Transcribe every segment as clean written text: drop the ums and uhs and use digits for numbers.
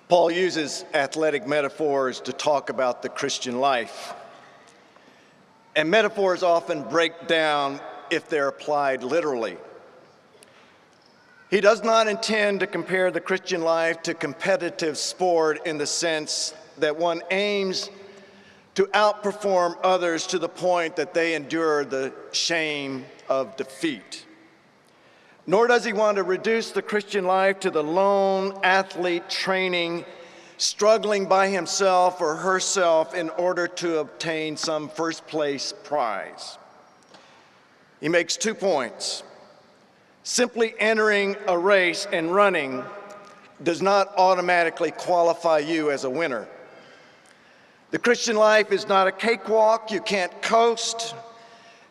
Paul uses athletic metaphors to talk about the Christian life. And metaphors often break down if they're applied literally. He does not intend to compare the Christian life to competitive sport in the sense that one aims to outperform others to the point that they endure the shame of defeat. Nor does he want to reduce the Christian life to the lone athlete training, struggling by himself or herself in order to obtain some first place prize. He makes 2 points. Simply entering a race and running does not automatically qualify you as a winner. The Christian life is not a cakewalk. You can't coast.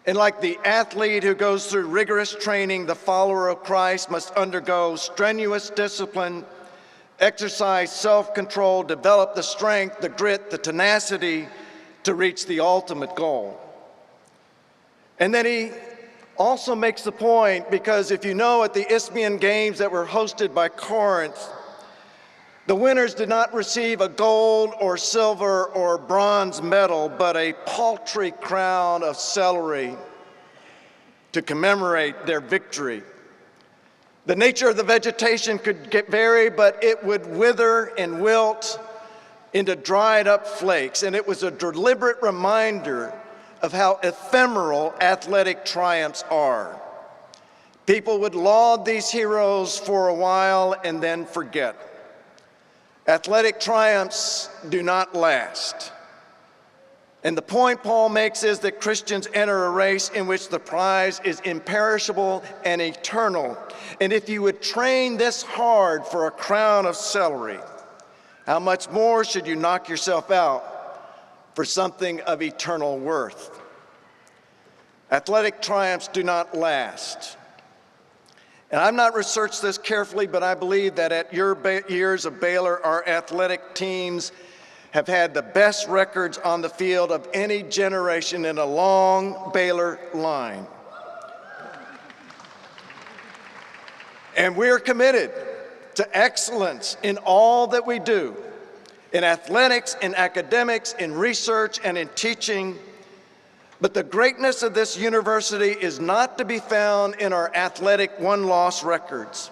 And like the athlete who goes through rigorous training, the follower of Christ must undergo strenuous discipline, exercise self-control, develop the strength, the grit, the tenacity to reach the ultimate goal. And then he also makes the point, because if you know at the Isthmian Games that were hosted by Corinth, the winners did not receive a gold or silver or bronze medal, but a paltry crown of celery to commemorate their victory. The nature of the vegetation could vary, but it would wither and wilt into dried up flakes, and it was a deliberate reminder of how ephemeral athletic triumphs are. People would laud these heroes for a while and then forget. Athletic triumphs do not last. And the point Paul makes is that Christians enter a race in which the prize is imperishable and eternal. And if you would train this hard for a crown of celery, how much more should you knock yourself out for something of eternal worth? Athletic triumphs do not last. And I've not researched this carefully, but I believe that at your years of Baylor, our athletic teams have had the best records on the field of any generation in a long Baylor line. And we're committed to excellence in all that we do, in athletics, in academics, in research, and in teaching. But the greatness of this university is not to be found in our athletic one-loss records,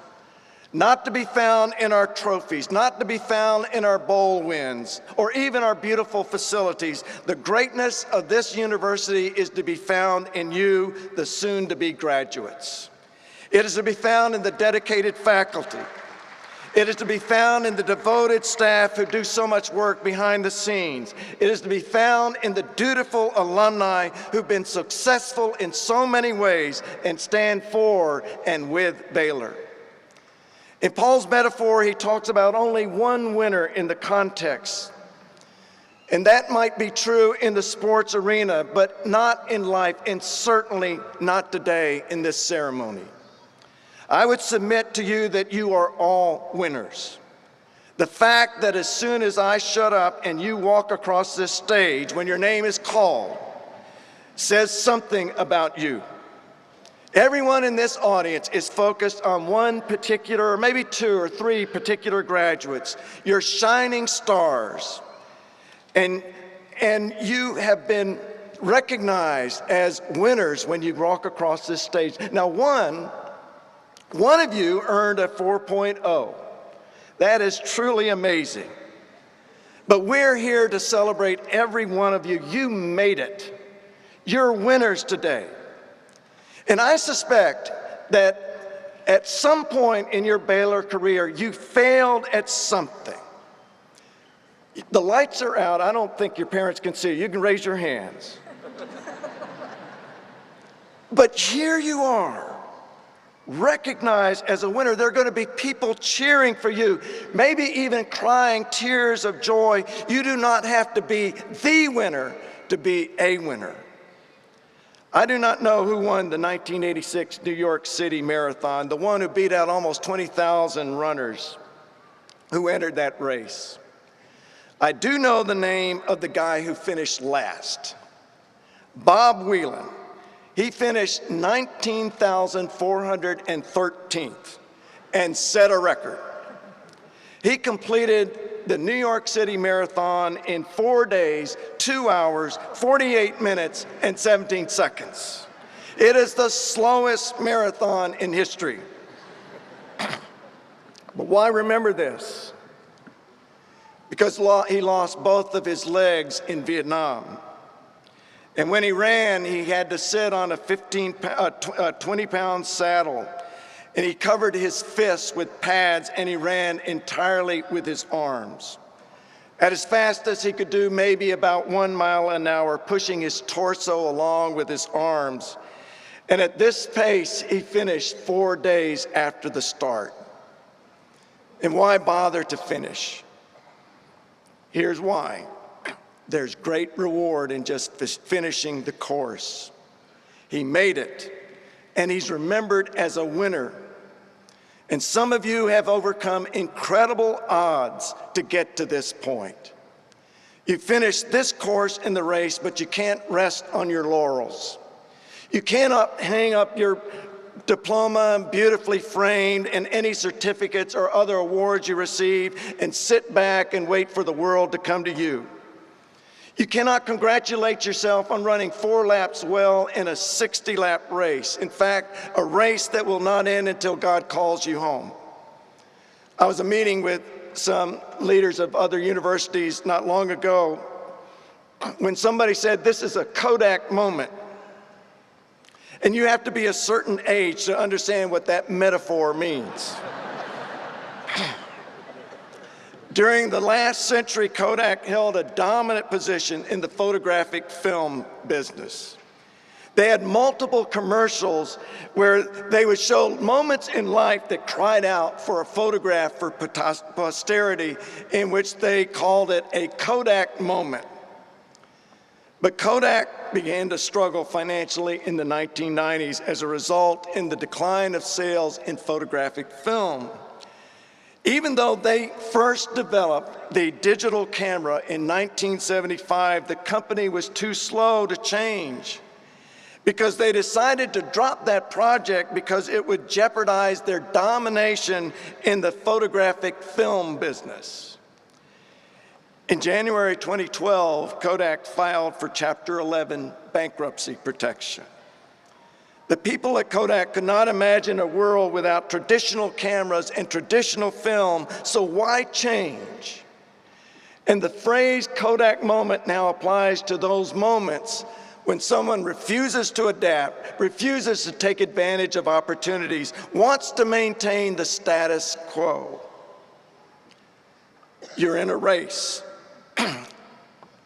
not to be found in our trophies, not to be found in our bowl wins, or even our beautiful facilities. The greatness of this university is to be found in you, the soon-to-be graduates. It is to be found in the dedicated faculty. It is to be found in the devoted staff who do so much work behind the scenes. It is to be found in the dutiful alumni who've been successful in so many ways and stand for and with Baylor. In Paul's metaphor, he talks about only one winner in the context. And that might be true in the sports arena, but not in life, and certainly not today in this ceremony. I would submit to you that you are all winners. The fact that as soon as I shut up and you walk across this stage when your name is called says something about you. Everyone in this audience is focused on one particular, or maybe 2 or 3 particular graduates. You're shining stars. And you have been recognized as winners when you walk across this stage. Now, one of you earned a 4.0. That is truly amazing. But we're here to celebrate every one of you. You made it. You're winners today. And I suspect that at some point in your Baylor career, you failed at something. The lights are out. I don't think your parents can see you. You can raise your hands. But here you are, recognized as a winner. There are going to be people cheering for you, maybe even crying tears of joy. You do not have to be the winner to be a winner. I do not know who won the 1986 New York City Marathon, the one who beat out almost 20,000 runners who entered that race. I do know the name of the guy who finished last, Bob Whelan. He finished 19,413th and set a record. He completed the New York City Marathon in 4 days, 2 hours, 48 minutes, and 17 seconds. It is the slowest marathon in history. But why remember this? Because he lost both of his legs in Vietnam. And when he ran, he had to sit on a 20-pound saddle. And he covered his fists with pads, and he ran entirely with his arms. At as fast as he could do, maybe about 1 mile an hour, pushing his torso along with his arms. And at this pace, he finished 4 days after the start. And why bother to finish? Here's why. There's great reward in just finishing the course. He made it, and he's remembered as a winner. And some of you have overcome incredible odds to get to this point. You finished this course in the race, but you can't rest on your laurels. You cannot hang up your diploma beautifully framed and any certificates or other awards you receive and sit back and wait for the world to come to you. You cannot congratulate yourself on running 4 laps well in a 60-lap race. In fact, a race that will not end until God calls you home. I was at a meeting with some leaders of other universities not long ago when somebody said, this is a Kodak moment. And you have to be a certain age to understand what that metaphor means. During the last century, Kodak held a dominant position in the photographic film business. They had multiple commercials where they would show moments in life that cried out for a photograph for posterity, in which they called it a Kodak moment. But Kodak began to struggle financially in the 1990s as a result in the decline of sales in photographic film. Even though they first developed the digital camera in 1975, the company was too slow to change because they decided to drop that project because it would jeopardize their domination in the photographic film business. In January 2012, Kodak filed for Chapter 11 bankruptcy protection. The people at Kodak could not imagine a world without traditional cameras and traditional film, so why change? And the phrase Kodak moment now applies to those moments when someone refuses to adapt, refuses to take advantage of opportunities, wants to maintain the status quo. You're in a race,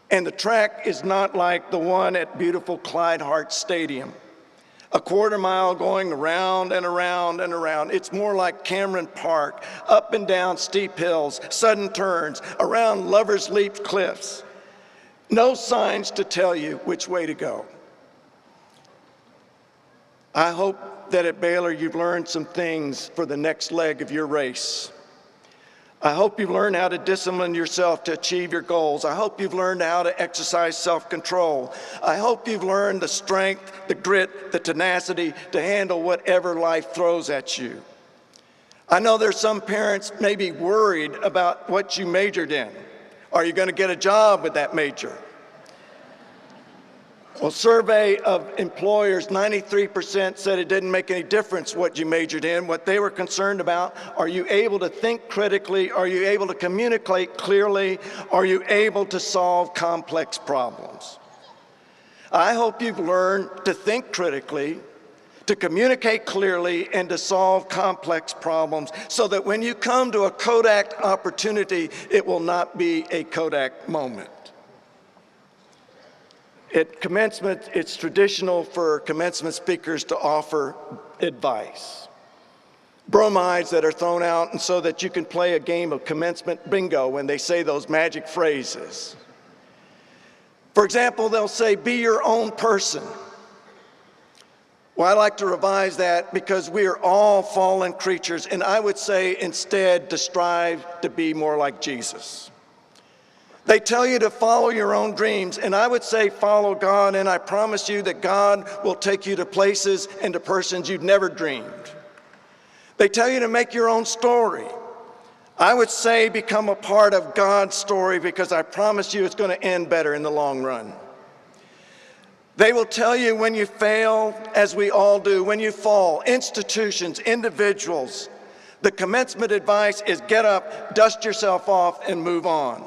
and the track is not like the one at beautiful Clyde Hart Stadium. A quarter mile going around and around and around. It's more like Cameron Park, up and down steep hills, sudden turns, around Lover's Leap cliffs. No signs to tell you which way to go. I hope that at Baylor you've learned some things for the next leg of your race. I hope you've learned how to discipline yourself to achieve your goals. I hope you've learned how to exercise self-control. I hope you've learned the strength, the grit, the tenacity to handle whatever life throws at you. I know there's some parents maybe worried about what you majored in. Are you going to get a job with that major? Well, survey of employers, 93% said it didn't make any difference what you majored in. What they were concerned about, are you able to think critically? Are you able to communicate clearly? Are you able to solve complex problems? I hope you've learned to think critically, to communicate clearly, and to solve complex problems so that when you come to a Kodak opportunity, it will not be a Kodak moment. At commencement, it's traditional for commencement speakers to offer advice. Bromides that are thrown out and so that you can play a game of commencement bingo when they say those magic phrases. For example, they'll say, be your own person. Well, I like to revise that because we are all fallen creatures, and I would say instead to strive to be more like Jesus. They tell you to follow your own dreams, and I would say follow God, and I promise you that God will take you to places and to persons you'd never dreamed. They tell you to make your own story. I would say become a part of God's story, because I promise you it's going to end better in the long run. They will tell you when you fail, as we all do, when you fall, institutions, individuals. The commencement advice is get up, dust yourself off, and move on.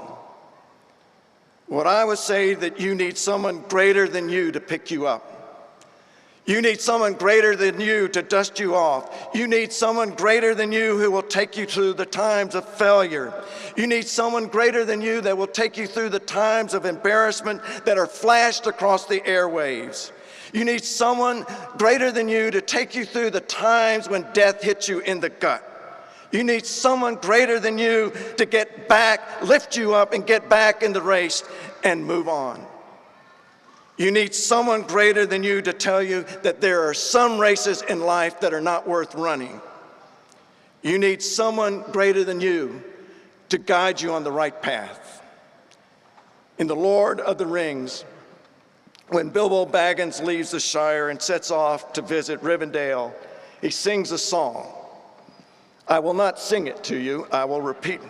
What I would say that you need someone greater than you to pick you up. You need someone greater than you to dust you off. You need someone greater than you who will take you through the times of failure. You need someone greater than you that will take you through the times of embarrassment that are flashed across the airwaves. You need someone greater than you to take you through the times when death hits you in the gut. You need someone greater than you to get back, lift you up, and get back in the race and move on. You need someone greater than you to tell you that there are some races in life that are not worth running. You need someone greater than you to guide you on the right path. In The Lord of the Rings, when Bilbo Baggins leaves the Shire and sets off to visit Rivendell, he sings a song. I will not sing it to you, I will repeat it.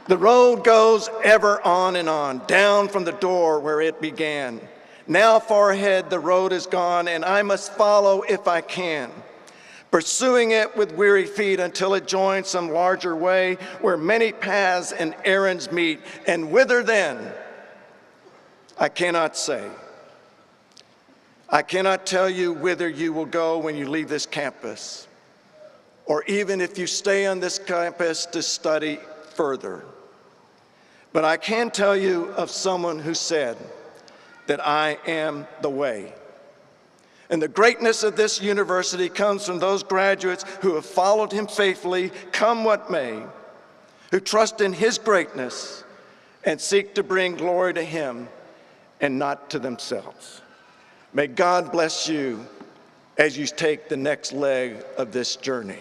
The road goes ever on and on, down from the door where it began. Now far ahead the road is gone, and I must follow if I can, pursuing it with weary feet until it joins some larger way where many paths and errands meet, and whither then? I cannot say. I cannot tell you whither you will go when you leave this campus, or even if you stay on this campus to study further. But I can tell you of someone who said that I am the way. And the greatness of this university comes from those graduates who have followed him faithfully, come what may, who trust in his greatness and seek to bring glory to him and not to themselves. May God bless you as you take the next leg of this journey.